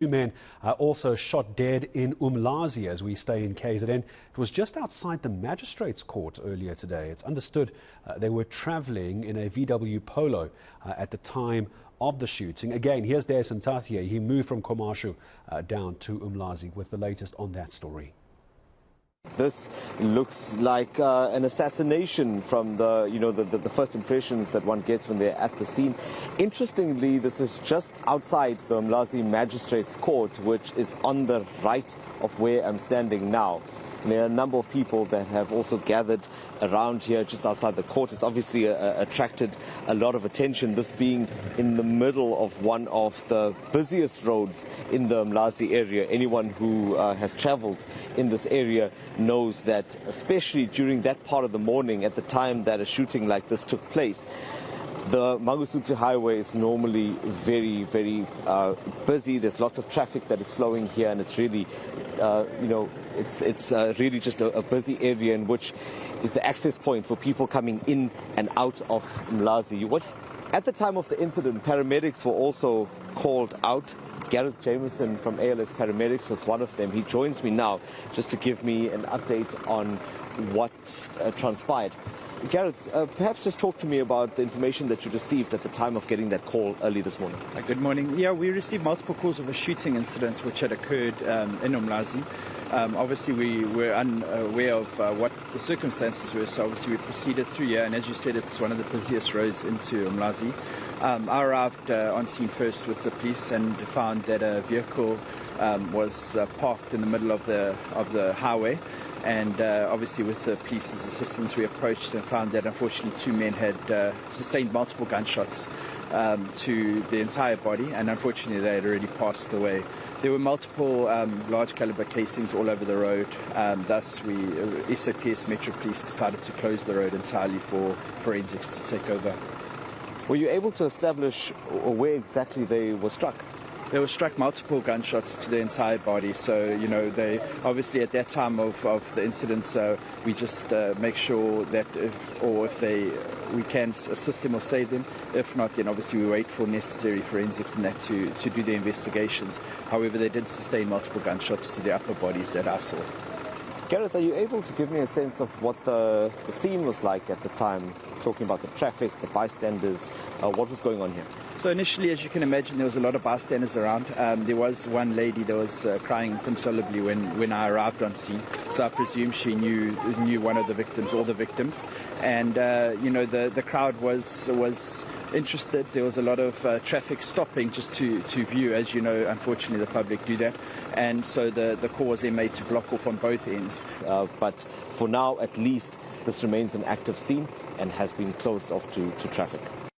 Two men also shot dead in Umlazi as we stay in KZN. It was just outside the magistrate's court earlier today. It's understood they were travelling in a VW Polo at the time of the shooting. Again, here's Dasen Thathiah. He moved from Komashu down to Umlazi with the latest on that story. This looks like an assassination from the first impressions that one gets when they're at the scene. Interestingly, this is just outside the Umlazi magistrate's court, which is on the right of where I'm standing now. And there are a number of people that have also gathered around here just outside the court. It's obviously attracted a lot of attention, this being in the middle of one of the busiest roads in the Umlazi area. Anyone who has traveled in this area knows that, especially during that part of the morning at the time that a shooting like this took place, the Mangosuthu highway is normally very, very busy. There's lots of traffic that is flowing here, and it's really, it's really just a busy area in which is the access point for people coming in and out of Umlazi. At the time of the incident, paramedics were also called out. Gareth Jameson from ALS Paramedics was one of them. He joins me now just to give me an update on what transpired. Gareth, perhaps just talk to me about the information that you received at the time of getting that call early this morning. Good morning. Yeah, we received multiple calls of a shooting incident which had occurred in Umlazi. Obviously, we were unaware of what the circumstances were, so obviously we proceeded through here, and as you said, it's one of the busiest roads into Umlazi. I arrived on scene first with the police and found that a vehicle was parked in the middle of the highway. And obviously with the police's assistance we approached and found that unfortunately two men had sustained multiple gunshots to the entire body, and unfortunately they had already passed away. There were multiple large caliber casings all over the road, thus SAPS Metro Police decided to close the road entirely for forensics to take over. Were you able to establish where exactly they were struck? They were struck multiple gunshots to the entire body, so they obviously at that time of the incident, we just make sure that if we can assist them or save them. If not, then obviously we wait for necessary forensics and that to do the investigations. However, they did sustain multiple gunshots to the upper bodies that I saw. Gareth, are you able to give me a sense of what the scene was like at the time, talking about the traffic, the bystanders, what was going on here? So initially, as you can imagine, there was a lot of bystanders around. There was one lady that was crying inconsolably when I arrived on scene. So I presume she knew one of the victims or the victims. And, the crowd was interested. There was a lot of traffic stopping just to view. As you know, unfortunately, the public do that. And so the call was then made to block off on both ends. But for now, at least, this remains an active scene and has been closed off to traffic.